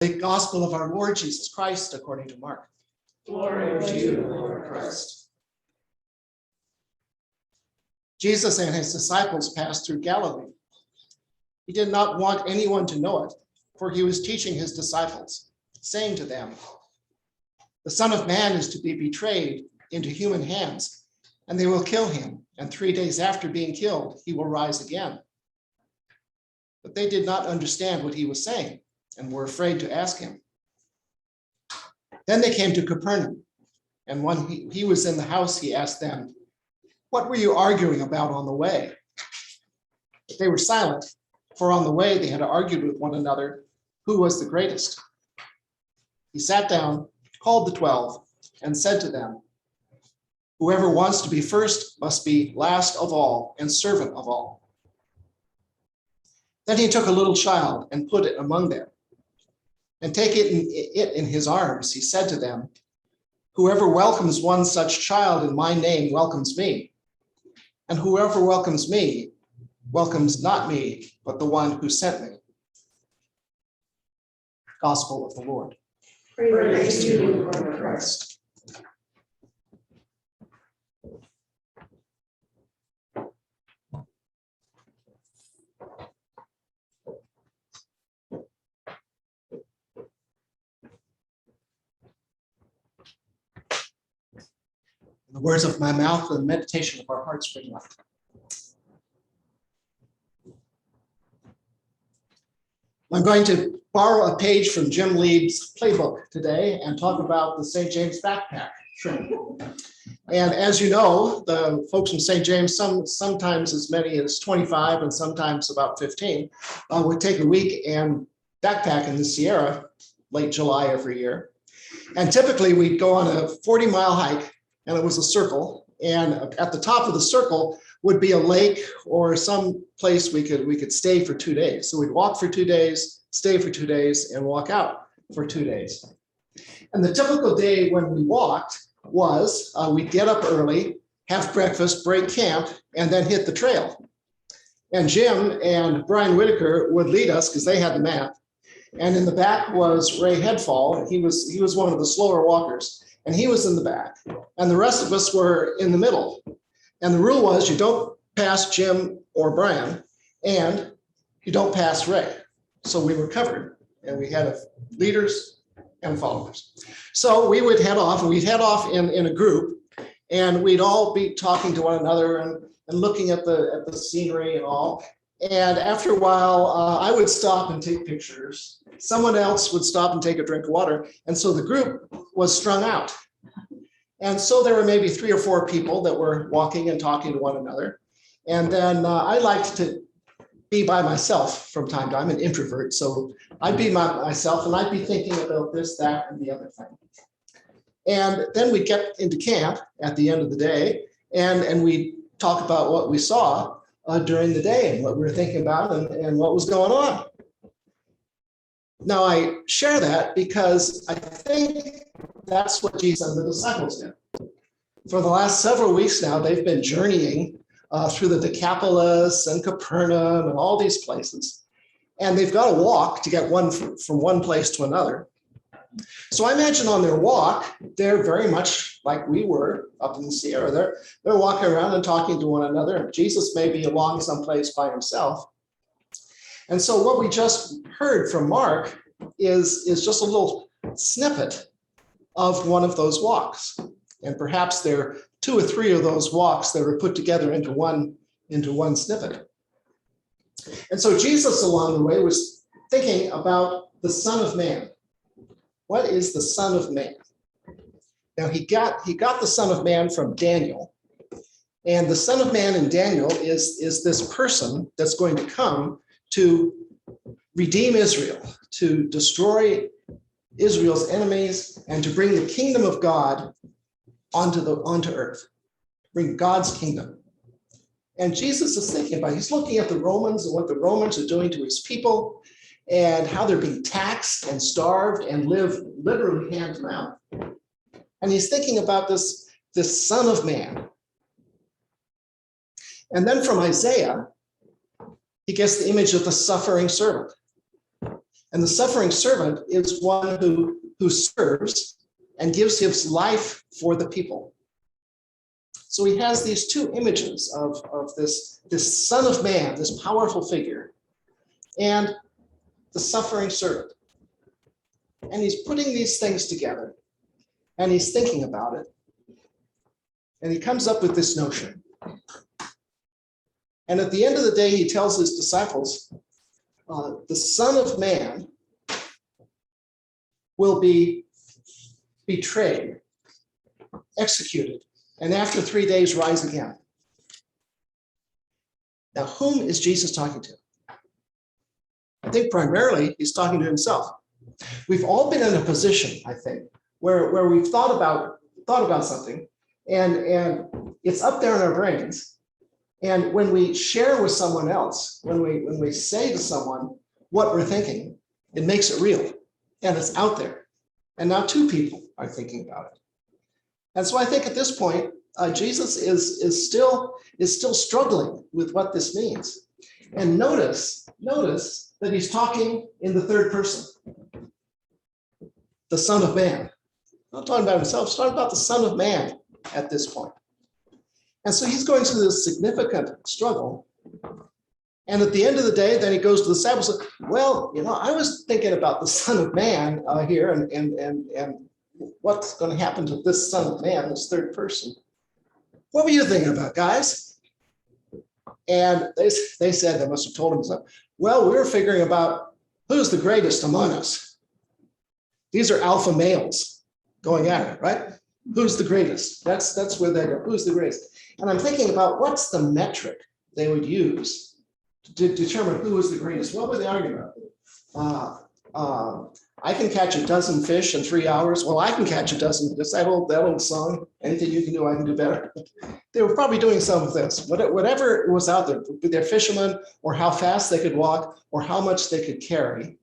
The gospel of our Lord Jesus Christ according to Mark. Glory to you, Lord Christ. Jesus and his disciples passed through Galilee. He did not want anyone to know it, for he was teaching his disciples, saying to them, "The Son of Man is to be betrayed into human hands, and they will kill him, and 3 days after being killed, he will rise again." But they did not understand what he was saying, and were afraid to ask him. Then they came to Capernaum, and when he was in the house, he asked them, "What were you arguing about on the way?" But they were silent, for on the way they had argued with one another who was the greatest. He sat down, called the 12, and said to them, "Whoever wants to be first must be last of all and servant of all." Then he took a little child and put it among them. And taking it in his arms, he said to them, "Whoever welcomes one such child in my name welcomes me. And whoever welcomes me welcomes not me, but the one who sent me." Gospel of the Lord. Praise to you, Lord Christ. The words of my mouth and the meditation of our hearts bring light. I'm going to borrow a page from Jim Leeds' playbook today and talk about the St. James backpack trip. And as you know, the folks from St. James, sometimes as many as 25 and sometimes about 15, would take a week and backpack in the Sierra, late July every year. And typically we'd go on a 40-mile hike, and it was a circle. And at the top of the circle would be a lake or some place we could stay for 2 days. So we'd walk for 2 days, stay for 2 days, and walk out for 2 days. And the typical day when we walked was we'd get up early, have breakfast, break camp, and then hit the trail. And Jim and Brian Whitaker would lead us because they had the map. And in the back was Ray Headfall. He was one of the slower walkers, and he was in the back. And the rest of us were in the middle. And the rule was you don't pass Jim or Brian, and you don't pass Ray. So we were covered, and we had leaders and followers. So we would head off, and we'd head off in a group, and we'd all be talking to one another and looking at the scenery and all. And after a while, I would stop and take pictures. Someone else would stop and take a drink of water. And so the group was strung out. And so there were maybe 3 or 4 people that were walking and talking to one another. And then I liked to be by myself from time to time, an introvert. So I'd be myself and I'd be thinking about this, that, and the other thing. And then we'd get into camp at the end of the day, and we'd talk about what we saw during the day and what we were thinking about and what was going on. Now, I share that because I think that's what Jesus and the disciples did. For the last several weeks now, they've been journeying through the Decapolis and Capernaum and all these places. And they've got to walk to get from one place to another. So I imagine on their walk, they're very much like we were up in the Sierra. They're walking around and talking to one another. Jesus may be along someplace by himself. And so what we just heard from Mark is just a little snippet of one of those walks. And perhaps there are 2 or 3 of those walks that are put together into one snippet. And so Jesus along the way was thinking about the Son of Man. What is the Son of Man? Now he got the Son of Man from Daniel. And the Son of Man in Daniel is this person that's going to come to redeem Israel, to destroy Israel's enemies, and to bring the kingdom of God onto earth, bring God's kingdom. And Jesus is thinking about it. He's looking at the Romans and what the Romans are doing to his people and how they're being taxed and starved and live literally hand to mouth. And he's thinking about this Son of Man. And then from Isaiah, he gets the image of the suffering servant. And the suffering servant is one who serves and gives his life for the people. So he has these two images of this Son of Man, this powerful figure, and the suffering servant. And he's putting these things together, and he's thinking about it, and he comes up with this notion. And at the end of the day, he tells his disciples, the Son of Man will be betrayed, executed, and after 3 days rise again. Now, whom is Jesus talking to? I think primarily he's talking to himself. We've all been in a position, I think, where we've thought about something, and it's up there in our brains. And when we share with someone else, when we say to someone what we're thinking, it makes it real, and it's out there. And now two people are thinking about it. And so I think at this point, Jesus is still struggling with what this means. And notice that he's talking in the third person, the Son of Man. Not talking about himself, he's talking about the Son of Man at this point. And so he's going through this significant struggle. And at the end of the day, then he goes to the disciples and says, well, I was thinking about the Son of Man here and what's going to happen to this Son of Man, this third person. What were you thinking about, guys? And they said, they must have told him something. Well, we were figuring about who's the greatest among us. These are alpha males going at it, right? Who's the greatest? That's where they go. Who's the greatest? And I'm thinking about what's the metric they would use to determine who is the greatest. What would they argue about? I can catch a dozen fish in 3 hours. Well, I can catch a dozen. Just that old song. Anything you can do, I can do better. They were probably doing some of this. Whatever was out there, be they fishermen, or how fast they could walk, or how much they could carry.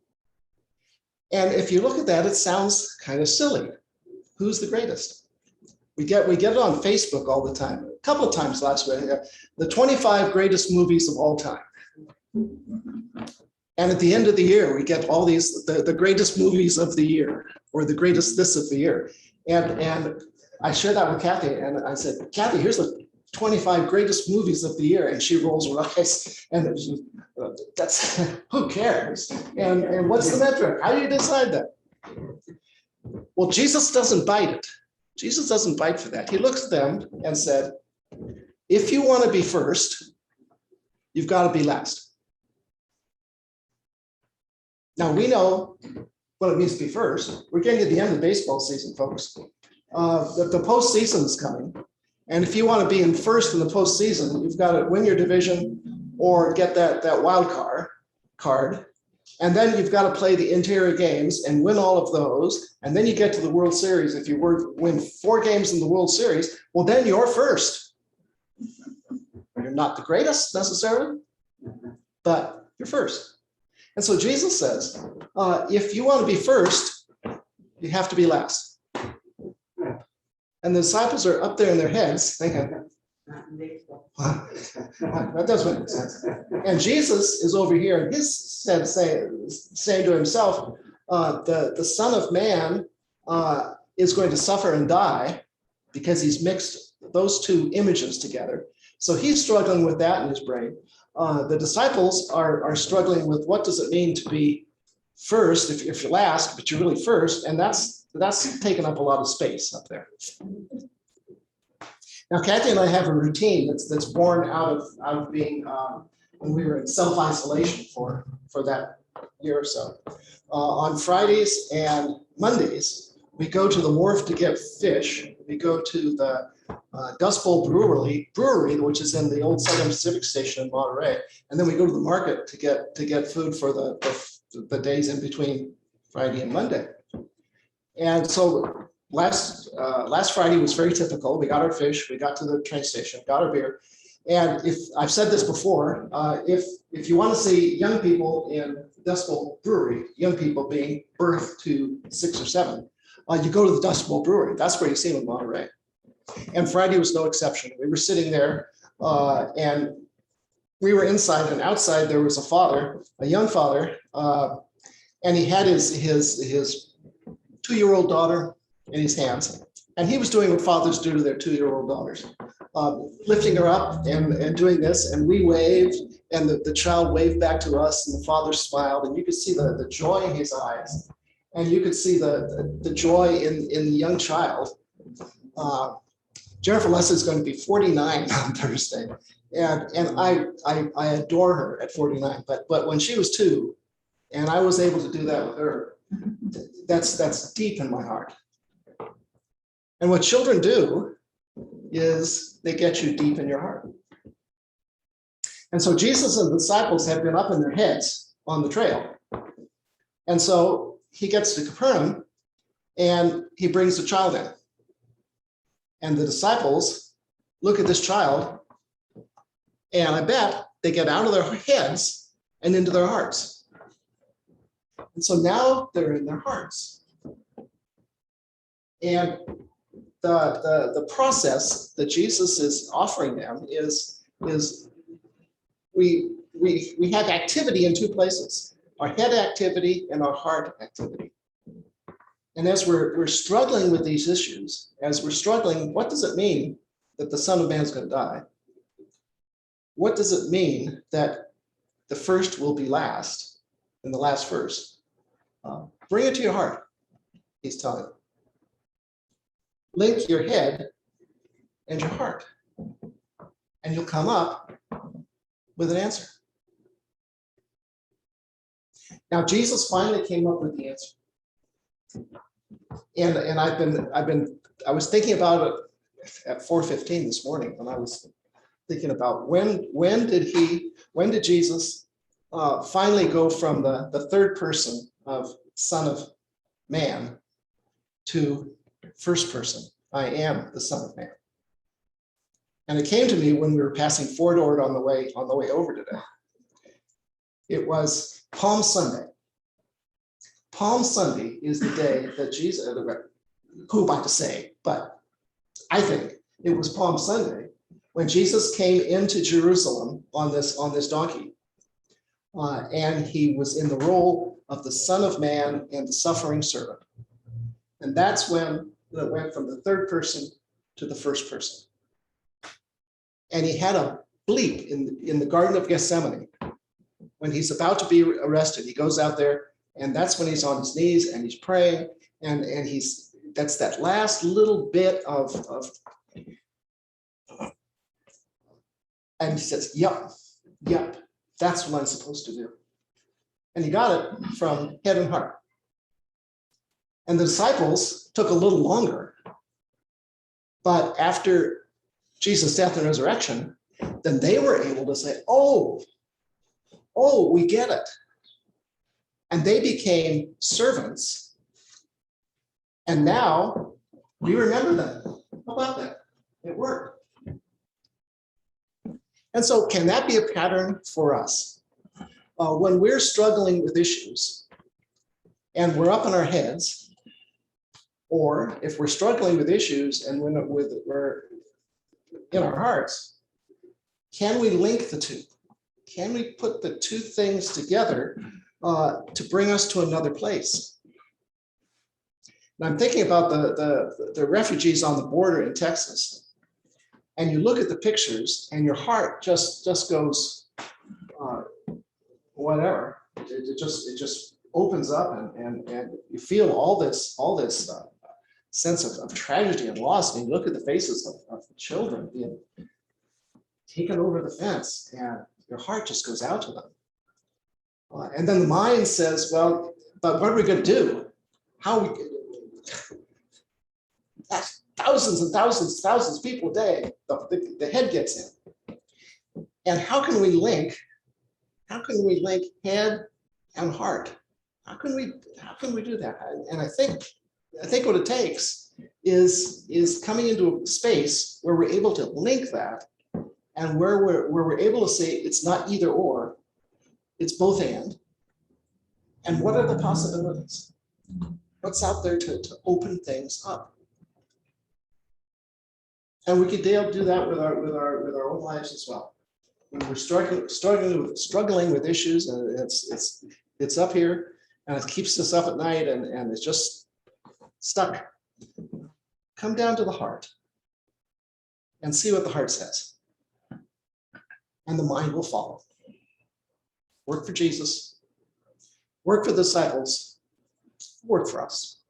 And if you look at that, it sounds kind of silly. Who's the greatest? We get it on Facebook all the time. A couple of times last week, the 25 greatest movies of all time. And at the end of the year, we get all these, the greatest movies of the year, or the greatest this of the year. And I shared that with Kathy, and I said, Kathy, here's the 25 greatest movies of the year. And she rolls her eyes, and that's, who cares? And what's the metric? How do you decide that? Well, Jesus doesn't bite it. Jesus doesn't bite for that. He looks at them and said, if you want to be first, you've got to be last. Now, we know what it means to be first. We're getting to the end of the baseball season, folks. The postseason is coming. And if you want to be in first in the postseason, you've got to win your division or get that wild card. And then you've got to play the interior games and win all of those. And then you get to the World Series. If you win 4 games in the World Series, well, then you're first. You're not the greatest necessarily, but you're first. And so Jesus says, if you want to be first, you have to be last. And the disciples are up there in their heads thinking, that doesn't make sense. And Jesus is over here in his head saying to himself, the Son of Man is going to suffer and die because he's mixed those two images together. So he's struggling with that in his brain. The disciples are struggling with what does it mean to be first if you're last, but you're really first, and that's taken up a lot of space up there. Now, Kathy and I have a routine that's born out of being when we were in self-isolation for that year or so. On Fridays and Mondays, we go to the wharf to get fish. We go to the Dust Bowl Brewery, which is in the old Southern Pacific Station in Monterey, and then we go to the market to get food for the days in between Friday and Monday. And so last Friday was very typical. We got our fish, we got to the train station, got our beer, and if I've said this before, if you want to see young people in Dust Bowl Brewery, young people being birth to 6 or 7, you go to the Dust Bowl Brewery. That's where you see them in Monterey. And Friday was no exception. We were sitting there and we were inside, and outside there was a father, a young father, And he had his 2-year-old daughter in his hands. And he was doing what fathers do to their 2-year-old daughters, lifting her up and doing this. And we waved, and the child waved back to us, and the father smiled. And you could see the joy in his eyes. And you could see the joy in the young child. Jennifer Leslie is going to be 49 on Thursday. And I adore her at 49. But when she was 2, and I was able to do that with her, that's deep in my heart. And what children do is they get you deep in your heart. And so Jesus and the disciples have been up in their heads on the trail. And so he gets to Capernaum and he brings the child in. And the disciples look at this child, and I bet they get out of their heads and into their hearts. And so now they're in their hearts. And the process that Jesus is offering them is we have activity in 2 places, our head activity and our heart activity. And as we're struggling with these issues, as we're struggling, what does it mean that the Son of Man is going to die? What does it mean that the first will be last and the last first? Bring it to your heart, he's telling you. Link your head and your heart, and you'll come up with an answer. Now, Jesus finally came up with the answer. And I was thinking about it at 4:15 this morning, and I was thinking about when did Jesus finally go from the third person of Son of Man to first person, I am the Son of Man. And it came to me when we were passing Fort Ord on the way over today. It was Palm Sunday. Palm Sunday is the day that Jesus, who am I to say, but I think it was Palm Sunday when Jesus came into Jerusalem on this donkey. And he was in the role of the Son of Man and the suffering servant. And that's when it went from the third person to the first person. And he had a bleep in the Garden of Gethsemane. When he's about to be arrested, he goes out there, and that's when he's on his knees and he's praying, and that's that last little bit of and he says, yep, that's what I'm supposed to do. And he got it from head and heart. And the disciples took a little longer, but after Jesus' death and resurrection, then they were able to say, oh, we get it. And they became servants. And now we remember them. How about that? It worked. And so can that be a pattern for us? When we're struggling with issues and we're up in our heads, or if we're struggling with issues and we're in our hearts, can we link the two? Can we put the two things together to bring us to another place? And I'm thinking about the refugees on the border in Texas, and you look at the pictures and your heart just goes whatever. It just opens up and you feel all this sense of tragedy and loss. And you look at the faces of the children being taken over the fence, and your heart just goes out to them. And then the mind says, well, but what are we going to do? That's thousands and thousands of people a day, the head gets in. And how can we link head and heart? How can we do that? And I think what it takes is coming into a space where we're able to link that, and where we're able to say it's not either or, it's both and. And what are the possibilities? What's out there to open things up? And we could do that with our own lives as well. When we're struggling with issues, and it's up here, and it keeps us up at night and it's just stuck. Come down to the heart and see what the heart says. And the mind will follow. Work for Jesus, work for the disciples, work for us.